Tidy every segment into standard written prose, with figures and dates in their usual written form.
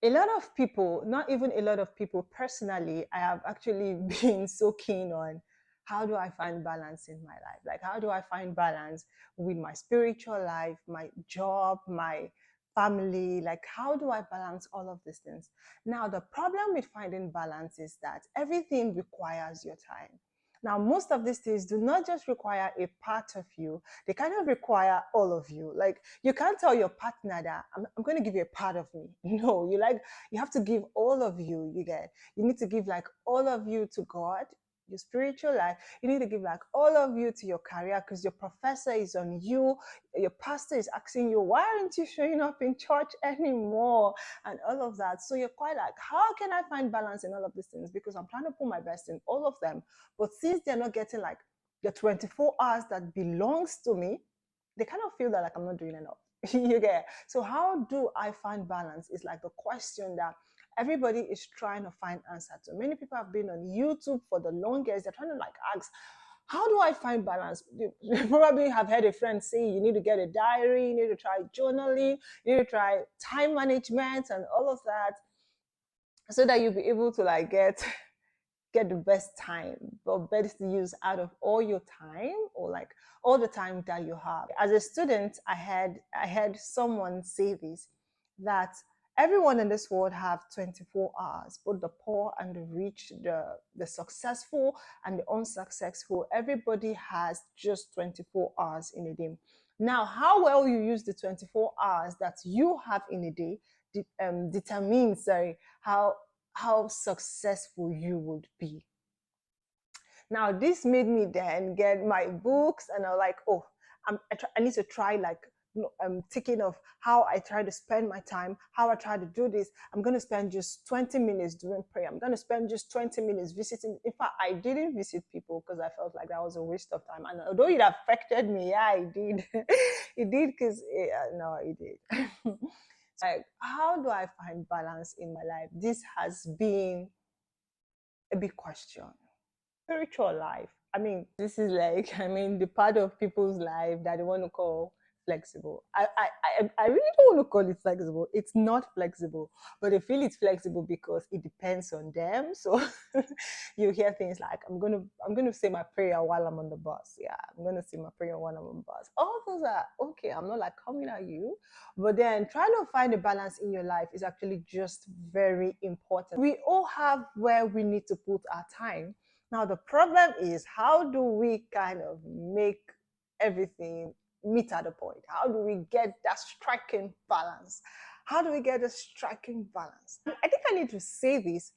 A lot of people, not even a lot of people, personally, I have actually been so keen on how do I find balance in my life? Like, how do I find balance with my spiritual life, my job, my family? Like, how do I balance all of these things? Now, the problem with finding balance is that everything requires your time. Now, most of these things do not just require a part of you, they kind of require all of you. Like, you can't tell your partner that I'm going to give you a part of me. No, you have to give all of you. You need to give like all of you to God, your spiritual life. You need to give like all of you to your career because your professor is on you. Your pastor is asking you, why aren't you showing up in church anymore? And all of that. So you're quite like, how can I find balance in all of these things? Because I'm trying to put my best in all of them. But since they're not getting like the 24 hours that belongs to me, they kind of feel that like I'm not doing enough. You get. So how do I find balance is like the question that everybody is trying to find answer to. Many people have been on YouTube for the longest. They're trying to like ask, how do I find balance? You probably have heard a friend say you need to get a diary, you need to try journaling, you need to try time management and all of that, so that you'll be able to like get the best time or best use out of all your time, or like all the time that you have. As a student, I had someone say this, that everyone in this world have 24 hours, both the poor and the rich, the successful and the unsuccessful. Everybody has just 24 hours in a day. Now, how well you use the 24 hours that you have in a day determines, sorry, how successful you would be. Now, this made me then get my books, and I was like, oh, I need to try like I'm thinking of how I try to spend my time, how I try to do this. I'm going to spend just 20 minutes doing prayer. I'm going to spend just 20 minutes visiting. In fact, I didn't visit people because I felt like that was a waste of time. And although it affected me, yeah, it did. It did because, no, it did. Like, how do I find balance in my life? This has been a big question. Spiritual life. I mean, this is like, I mean, the part of people's life that they want to call flexible. I really don't want to call it flexible. It's not flexible, but they feel it's flexible because it depends on them. So you hear things like, I'm gonna say my prayer while I'm on the bus. Yeah, I'm gonna say my prayer while I'm on the bus. All those are okay. I'm not like coming at you, but then trying to find a balance in your life is actually just very important. We all have where we need to put our time. Now, the problem is, how do we kind of make everything meet at a point? How do we get that striking balance? How do we get a striking balance? I think I need to say this,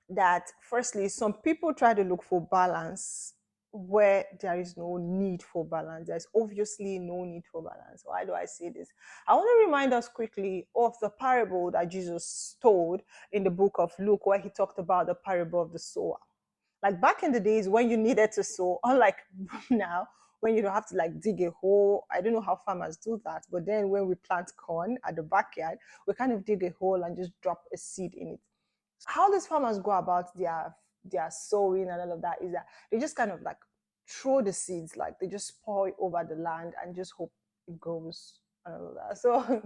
that firstly, some people try to look for balance where there is no need for balance. There's obviously no need for balance. Why do I say this? I want to remind us quickly of the parable that Jesus told in the book of Luke, where he talked about the parable of the sower. Like back in the days when you needed to sow, unlike now when you don't have to like dig a hole. I don't know how farmers do that, but then when we plant corn at the backyard, we kind of dig a hole and just drop a seed in it. How these farmers go about their sowing and all of that is that they just kind of like throw the seeds, like they just pour it over the land and just hope it grows and all of that. So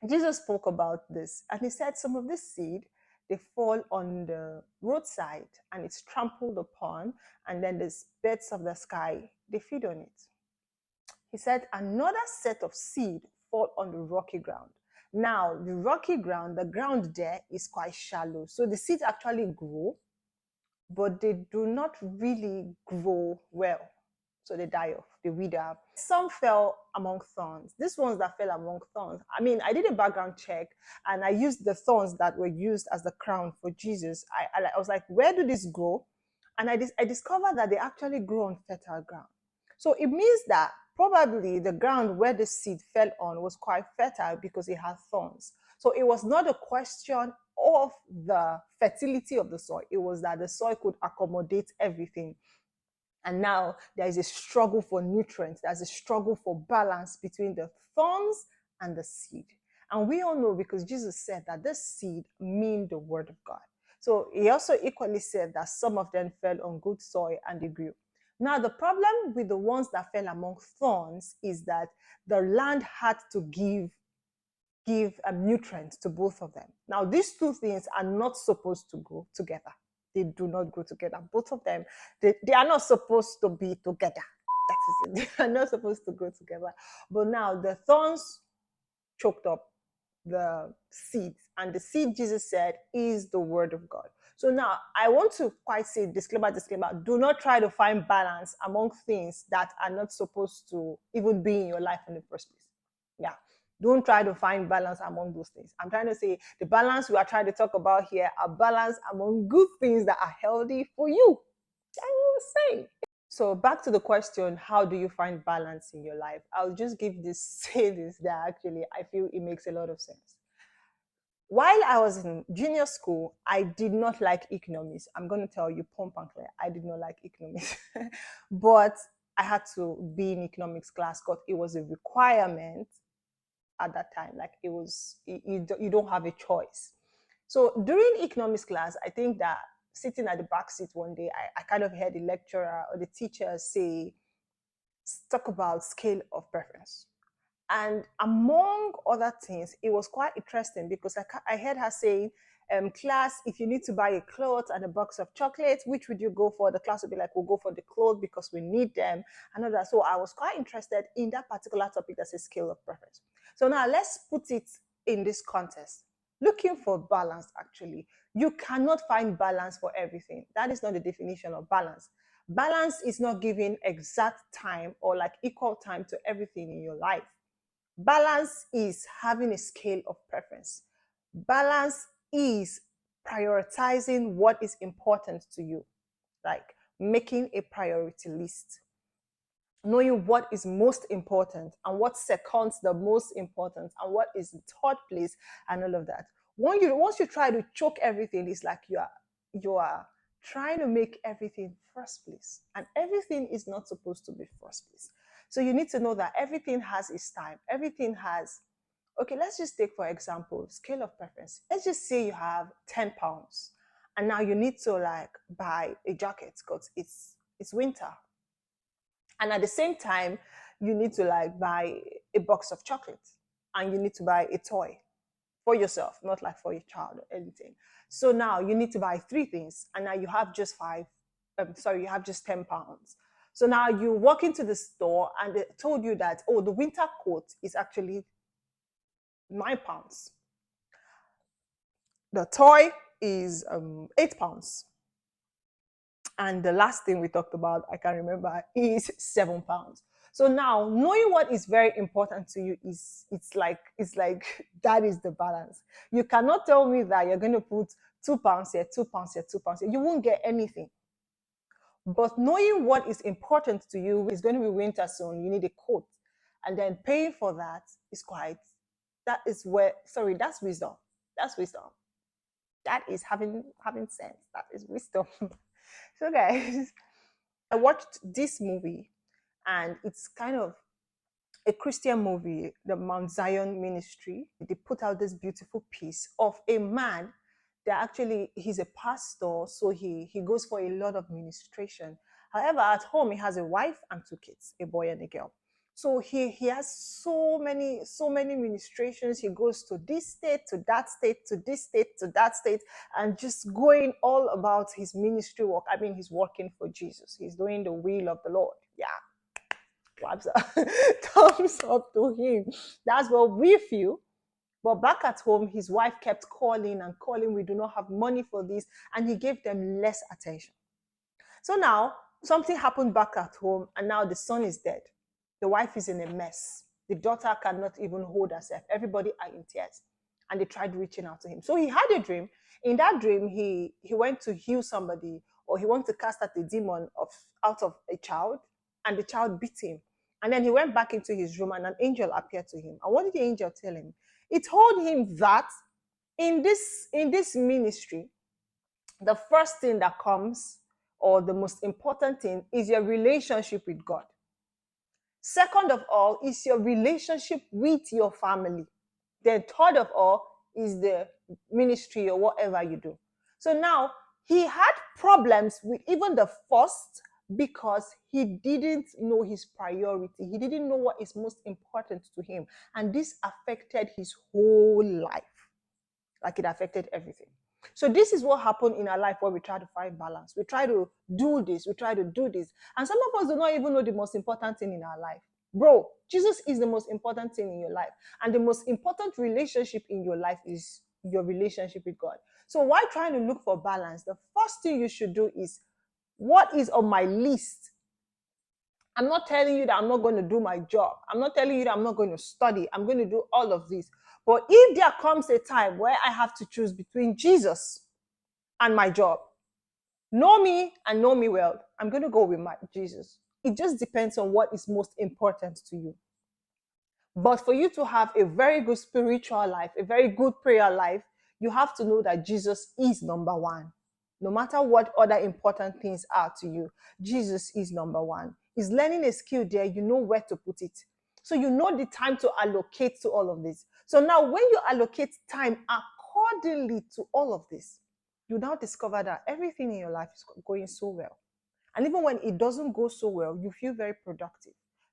Jesus spoke about this, and he said some of this seed, they fall on the roadside and it's trampled upon, and then the birds of the sky, they feed on it. He said another set of seed fall on the rocky ground. Now, the rocky ground, the ground there is quite shallow. So the seeds actually grow, but they do not really grow well. So they die off, they wither. Some fell among thorns. These ones that fell among thorns, I mean, I did a background check and I used the thorns that were used as the crown for Jesus. I was like, where do these grow? And I discovered that they actually grow on fertile ground. So it means that probably the ground where the seed fell on was quite fertile because it had thorns. So it was not a question of the fertility of the soil, it was that the soil could accommodate everything. And now there is a struggle for nutrients, there's a struggle for balance between the thorns and the seed. And we all know, because Jesus said that this seed mean the word of God. So he also equally said that some of them fell on good soil and they grew. Now, the problem with the ones that fell among thorns is that the land had to give give nutrients to both of them. Now, these two things are not supposed to go together. They do not go together. Both of them, they are not supposed to be together. That is it. They are not supposed to go together. But now the thorns choked up the seed, and the seed, Jesus said, is the word of God. So now I want to quite say disclaimer, do not try to find balance among things that are not supposed to even be in your life in the first place. Yeah. Don't try to find balance among those things. I'm trying to say the balance we are trying to talk about here are balance among good things that are healthy for you. I will say. So back to the question, how do you find balance in your life? I'll just give this, say this, that actually I feel it makes a lot of sense. While I was in junior school, I did not like economics. I'm going to tell you, pump and clear, I did not like economics. But I had to be in economics class because it was a requirement at that time. Like it was, you don't have a choice. So during economics class, I think that sitting at the back seat one day, I kind of heard the lecturer or the teacher say, talk about scale of preference. And among other things, it was quite interesting because I heard her saying, class, if you need to buy a cloth and a box of chocolates, which would you go for? The class would be like, we'll go for the clothes because we need them. And all that. So I was quite interested in that particular topic that's a scale of preference. So now let's put it in this context. Looking for balance, actually. You cannot find balance for everything. That is not the definition of balance. Balance is not giving exact time or like equal time to everything in your life. Balance is having a scale of preference. Balance is prioritizing what is important to you, like making a priority list, knowing what is most important and what seconds the most important and what is in third place and all of that. Once you try to choke everything, it's like you are trying to make everything first place, and everything is not supposed to be first place. So you need to know that everything has its time. Everything has, okay, let's just take for example scale of preference. Let's just say you have 10 pounds and now you need to like buy a jacket because it's winter, and at the same time you need to like buy a box of chocolates and you need to buy a toy for yourself, not like for your child or anything. So now you need to buy three things and now you have just you have just 10 pounds. So now you walk into the store and they told you that, oh, the winter coat is actually 9 pounds. The toy is 8 pounds. And the last thing we talked about, I can remember, is 7 pounds. So now knowing what is very important to you is it's like that is the balance. You cannot tell me that you're going to put 2 pounds here, 2 pounds here, 2 pounds here. You won't get anything. But knowing what is important to you is going to be winter soon. You need a coat. And then paying for that is that's wisdom. That's wisdom. That is having sense. That is wisdom. So guys, I watched this movie and it's kind of a Christian movie, the Mount Zion Ministry. They put out this beautiful piece of a man that actually he's a pastor, so he goes for a lot of ministration. However, at home he has a wife and two kids, a boy and a girl. So he has so many ministrations. He goes to this state, to that state, to this state, to that state, and just going all about his ministry work. I mean, he's working for Jesus. He's doing the will of the Lord. Yeah, claps up. Thumbs up to him. That's what we feel. But back at home, his wife kept calling and calling. We do not have money for this. And he gave them less attention. So now something happened back at home, and now the son is dead. The wife is in a mess. The daughter cannot even hold herself. Everybody are in tears. And they tried reaching out to him. So he had a dream. In that dream, he went to heal somebody, or he wanted to cast out a demon out of a child, and the child beat him. And then he went back into his room and an angel appeared to him. And what did the angel tell him? It told him that in this ministry, the first thing that comes, or the most important thing, is your relationship with God. Second of all is your relationship with your family. Then third of all is the ministry or whatever you do. So now he had problems with even the first, because he didn't know his priority. He didn't know what is most important to him. And this affected his whole life. Like it affected everything. So this is what happened in our life where we try to find balance. We try to do this, we try to do this. And some of us do not even know the most important thing in our life. Bro, Jesus is the most important thing in your life. And the most important relationship in your life is your relationship with God. So while trying to look for balance, the first thing you should do is, what is on my list? I'm not telling you that I'm not going to do my job. I'm not telling you that I'm not going to study. I'm going to do all of this. But if there comes a time where I have to choose between Jesus and my job, know me and know me well, I'm going to go with my Jesus. It just depends on what is most important to you. But for you to have a very good spiritual life, a very good prayer life, you have to know that Jesus is number one. No matter what other important things are to you, Jesus is number one. Is learning a skill there, you know where to put it. So you know the time to allocate to all of this. So now when you allocate time accordingly to all of this, you now discover that everything in your life is going so well. And even when it doesn't go so well, you feel very productive.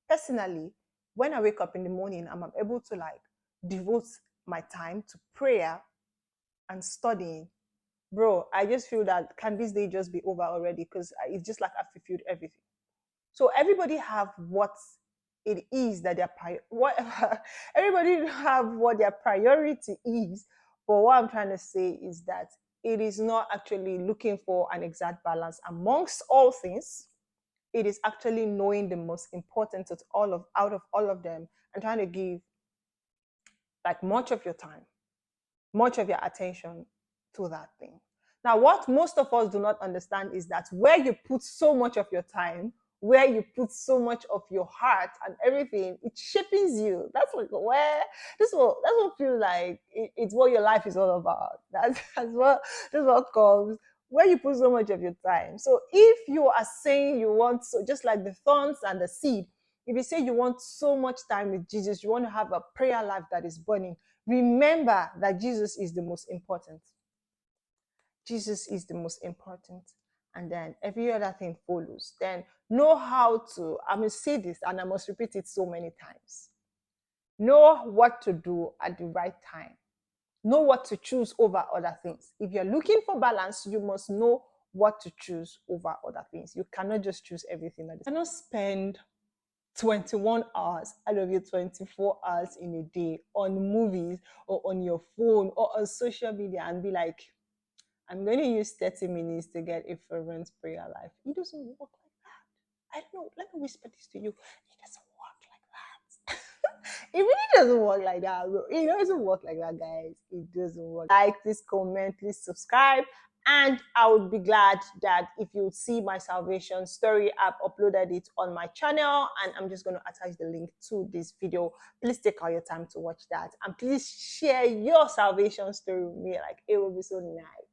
Personally, when I wake up in the morning, I'm able to like devote my time to prayer and studying. Bro, I just feel that can this day just be over already? Because it's just like I've fulfilled everything. So everybody have what it is that their whatever everybody have what their priority is. But what I'm trying to say is that it is not actually looking for an exact balance amongst all things. It is actually knowing the most important of out of all of them and trying to give like much of your time, much of your attention to that thing. Now, what most of us do not understand is that where you put so much of your time, where you put so much of your heart and everything, it shapes you. That's like where that's what feels like it's what your life is all about. That's what comes where you put so much of your time. So if you are saying you want, so just like the thorns and the seed, if you say you want so much time with Jesus, you want to have a prayer life that is burning, remember that Jesus is the most important. Jesus is the most important. And then every other thing follows. Then know how to, I must say this and I must repeat it so many times. Know what to do at the right time. Know what to choose over other things. If you're looking for balance, you must know what to choose over other things. You cannot just choose everything. You cannot spend 21 hours out of your 24 hours in a day on movies or on your phone or on social media and be like, I'm going to use 30 minutes to get a fervent prayer life. It doesn't work like that. I don't know. Let me whisper this to you. It doesn't work like that. It really doesn't work like that, bro. It doesn't work like that, guys. It doesn't work. Like, please comment, please subscribe. And I would be glad that if you would see my salvation story, I've uploaded it on my channel and I'm just going to attach the link to this video. Please take all your time to watch that and please share your salvation story with me. Like, it will be so nice.